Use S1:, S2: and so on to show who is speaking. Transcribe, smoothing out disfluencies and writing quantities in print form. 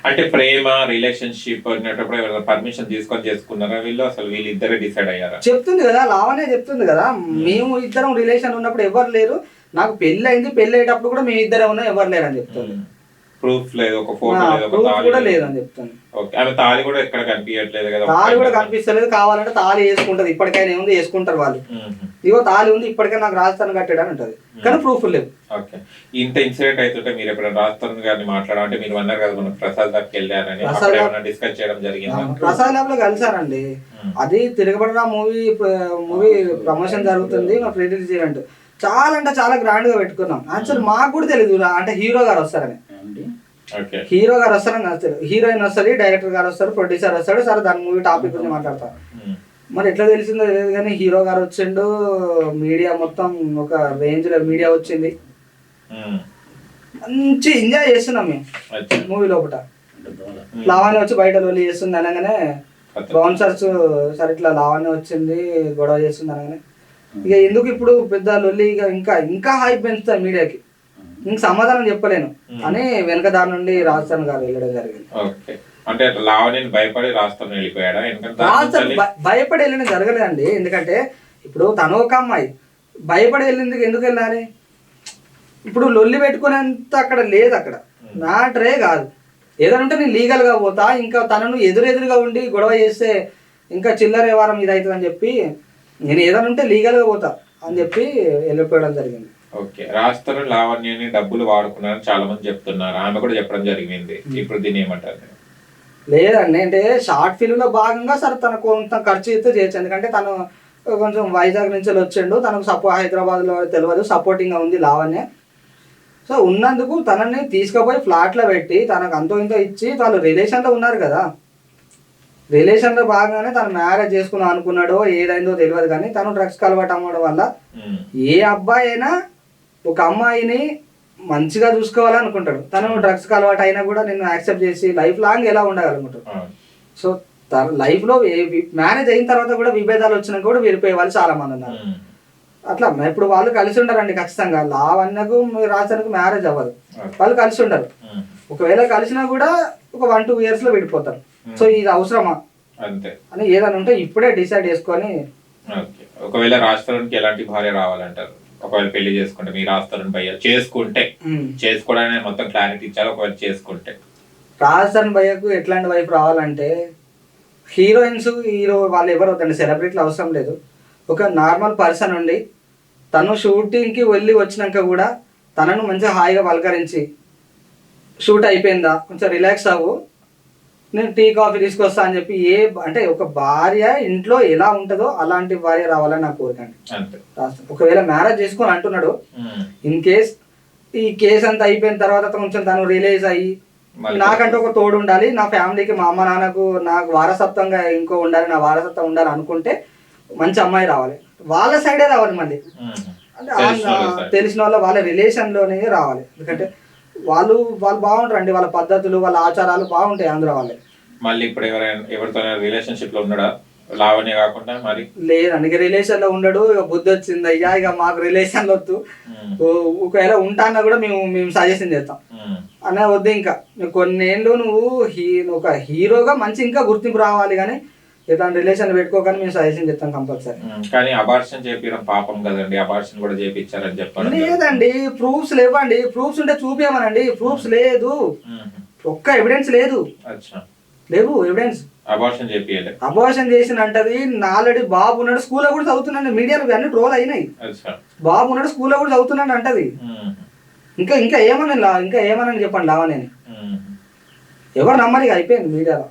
S1: అంటే ప్రేమ రిలేషన్షిప్ అన్నప్పుడు ఎవరైనా పర్మిషన్ తీసుకొని చేసుకున్నారా వీళ్ళు? అసలు వీళ్ళిద్దరే డిసైడ్ అయ్యారా?
S2: చెప్తుంది కదా, లావనే చెప్తుంది కదా, మేము ఇద్దరం రిలేషన్ ఉన్నప్పుడు ఎవరు లేరు, నాకు పెళ్లి అయింది, పెళ్లి అయ్యేటప్పుడు కూడా మేము ఇద్దరే ఉన్నాం, ఎవరు లేరు అని చెప్తుంది.
S1: ప్రూఫ్ లేదు, ఒక ఫోటో లేదు, ఒక తాళి
S2: కూడా లేదు అని చెప్తుంది.
S1: ఓకే, ఆమె తాళి కూడా ఎక్కడ కనిపించట్లేదు కదా?
S2: తాళి కూడా కనిపిస్తలేదు, కావాలంటే తాళి వేసుకుంటది, ఇప్పటికైనా ఏముంది వేసుకుంటారు వాళ్ళు, ఇగో తాళి ఉంది ఇప్పటికైనా నాకు రాజస్థాన్ కట్టాడు అని ఉంటది, కానీ ప్రూఫ్ లేదు.
S1: ఓకే, ఇంత ఇన్సిడెంట్ అవుతుంటే మీరు ఎప్పుడైనా రాజస్థాన్ గారిని మాట్లాడాలంటే మీరు అన్నారు కదా మనం ప్రసాద్ దగ్గరికి వెళ్ళారని, డిస్కస్ చేయడం జరిగింది?
S2: ప్రసాద్ ల్యాబ్ లో కలిసారండి, అది తిరగబడిన మూవీ ప్రమోషన్ జరుగుతుంది, మా ప్రీ రిలీజ్ ఈవెంట్ చాలా అంటే చాలా గ్రాండ్ గా పెట్టుకున్నాం. యాక్చువల్ మాకు కూడా తెలియదు అంటే హీరో గారు వస్తారని, హీరో గారు వస్తారని నచ్చలేదు, హీరోయిన్ వస్తుంది, డైరెక్టర్ గారు వస్తారు, ప్రొడ్యూసర్ వస్తాడు, సరే దాని మూవీ టాపిక్ గురించి మాట్లాడతారు. మరి ఎట్లా తెలిసిందో తెలియదు కానీ హీరో గారు వచ్చిండు, మీడియా మొత్తం ఒక రేంజ్ లో మీడియా వచ్చింది, మంచి ఎంజాయ్ చేస్తున్నాం మేము మూవీ లోపల. లావాణ్య వచ్చి బయట లొల్లి చేస్తుంది అనగానే బౌన్సర్స్ సరే ఇట్లా లావాణ్య వచ్చింది గొడవ చేస్తుంది అనగానే ఇక ఎందుకు ఇప్పుడు పెద్ద లొల్లి, ఇక ఇంకా ఇంకా హైప్ పెంచుతాయి మీడియాకి, ఇంక సమాధానం చెప్పలేను అని వెనక దాని నుండి రాజస్థాన్ గారు వెళ్ళడం జరిగింది.
S1: అంటే లావణ్యని భయపడి రాజస్థాన్ వెళ్ళిపోయాడా?
S2: భయపడి వెళ్ళిన జరగలేదండి, ఎందుకంటే ఇప్పుడు తను ఒక అమ్మాయి భయపడి వెళ్ళింది ఎందుకు వెళ్ళాలి, ఇప్పుడు లొల్లి పెట్టుకునేంత అక్కడ లేదు, అక్కడ మ్యాటరే కాదు. ఏదైనా ఉంటే నేను లీగల్గా పోతా, ఇంకా తనను ఎదురెదురుగా ఉండి గొడవ చేస్తే ఇంకా చిల్లర వ్యవహారం ఇది అవుతుంది అని చెప్పి నేను ఏదైనా ఉంటే లీగల్గా పోతా అని చెప్పి వెళ్ళిపోవడం జరిగింది.
S1: ఓకే, రాజస్థాన్ లావణ్యని డబ్బులు వాడుకున్నారని చాలా మంది చెప్తున్నారు, ఆమె కూడా చెప్పడం జరిగింది, ఇప్పుడు దీన్ని ఏమంటారు?
S2: లేదండి, అంటే షార్ట్ ఫిల్మ్ లో భాగంగా సరే తనకు కొంత ఖర్చు అయితే చేయొచ్చు, ఎందుకంటే తను కొంచెం వైజాగ్ నుంచి వచ్చిండు, తనకు హైదరాబాద్ లో తెలియదు, సపోర్టింగ్ గా ఉంది లావణ్య, సో ఉన్నందుకు తనని తీసుకుపోయి ఫ్లాట్ లో పెట్టి తనకు అంతో ఇంతో ఇచ్చి వాళ్ళు రిలేషన్ లో ఉన్నారు కదా, రిలేషన్ లో భాగంగానే తను మ్యారేజ్ చేసుకుందాం అనుకున్నాడో ఏదైందో తెలియదు, కానీ తను డ్రగ్స్ అలవాటు అవ్వడం వల్ల ఏ అబ్బాయి అయినా ఒక అమ్మాయిని మంచిగా చూసుకోవాలనుకుంటాడు, తను డ్రగ్స్ అలవాటు అయినా కూడా నేను యాక్సెప్ట్ చేసి లైఫ్ లాంగ్ ఎలా ఉండగలుగుతాడు. సో తన లైఫ్ లో మ్యారేజ్ అయిన తర్వాత కూడా విభేదాలు వచ్చినా కూడా విడిపోయే వాళ్ళు చాలా మంది ఉన్నారు. అట్లా ఇప్పుడు వాళ్ళు కలిసి ఉండరండి ఖచ్చితంగా, లావణ్యకు రాజానికి మ్యారేజ్ అవ్వదు, వాళ్ళు కలిసి ఉండరు, ఒకవేళ కలిసినా కూడా ఒక 1-2 years లో విడిపోతారు. సో ఇది అవసరమా అని ఏదైనా ఉంటే ఇప్పుడే డిసైడ్ చేసుకొని.
S1: ఒకవేళ రాజస్థాన్కి ఎలాంటి భార్య రావాలంటారు? ఒకవేళ పెళ్లి చేసుకుంటే మీ రాజస్థాన్ భయ్య చేసుకుంటే, చేసుకోవడానికి మొత్తం క్లారిటీ ఇచ్చారు, ఒకవేళ చేసుకుంటే
S2: రాజస్థాన్ భయ్యకు ఎట్లాంటి వైఫ్ రావాలంటే హీరోయిన్స్ హీరో వాళ్ళు ఎవరు వద్దండి, సెలబ్రిటీలు అవసరం లేదు, ఒక నార్మల్ పర్సన్ ఉండి తను షూటింగ్కి వెళ్ళి వచ్చినాక కూడా తనను మంచిగా హాయిగా పలకరించి షూట్ అయిపోయిందా కొంచెం రిలాక్స్ అవ్వు, నేను టీ కాఫీ తీసుకొస్తా అని చెప్పి అంటే ఒక భార్య ఇంట్లో ఎలా ఉంటుందో అలాంటి భార్య రావాలని నాకు కోరికండి. ఒకవేళ మ్యారేజ్ చేసుకొని అంటున్నాడు, ఇన్ కేస్ ఈ కేసు అంతా అయిపోయిన తర్వాత కొంచెం తను రిలీజ్ అయ్యి నాకంటే ఒక తోడు ఉండాలి, నా ఫ్యామిలీకి మా అమ్మ నాన్నకు నాకు వారసత్వంగా ఇంకో ఉండాలి, నా వారసత్వం ఉండాలి అనుకుంటే మంచి అమ్మాయి రావాలి, వాళ్ళ సైడే రావాలి, మళ్ళీ అంటే తెలిసిన వాళ్ళ రిలేషన్ లోనే రావాలి, ఎందుకంటే వాళ్ళు బాగుంటారు అండి, వాళ్ళ పద్ధతులు వాళ్ళ ఆచారాలు బాగుంటాయి ఆంధ్ర వాళ్ళే.
S1: మళ్ళీ ఇప్పుడు ఎవరితో రిలేషన్షిప్ లో ఉన్నాడా లావణ్య కాకుండా? మరి
S2: లేదండి, ఇక రిలేషన్ లో ఉండడు, ఇక బుద్ధి వచ్చింది అయ్యా, ఇక మాకు రిలేషన్ లో వద్దు, ఒకవేళ ఉంటాన్నా కూడా మేము సజెషన్ చేస్తాం అనే వద్దు, ఇంకా కొన్నేళ్ళు నువ్వు ఒక హీరోగా మంచి ఇంకా గుర్తింపు రావాలి, కానీ ఇట్లాంటి రిలేషన్ పెట్టుకోకని మేము సజెషన్ చేస్తాం కంపల్సరీ.
S1: కానీ అబార్షన్ చేపించడం పాపం కదండి, అబార్షన్ కూడా చేపించారని చెప్పారు.
S2: లేదండి, ప్రూఫ్స్ లేవండి, ప్రూఫ్స్ ఉంటే చూపించమనండి, ప్రూఫ్స్ లేదు, ఒక్క ఎవిడెన్స్ లేదు, లేవు ఎవిడెన్స్. అబార్షన్ చేసిన అంటది, ఆల్రెడీ బాబు ఉన్నాడు స్కూల్లో కూడా చదువుతున్నాడు, మీడియాలో అన్ని ట్రోల్ అయినాయి, బాబు ఉన్నాడు స్కూల్లో కూడా చదువుతున్నాడు అంటది, ఇంకా ఏమన్నా చెప్పండి లావా, నేను ఎవరు నమ్మని అయిపోయింది మీడియాలో.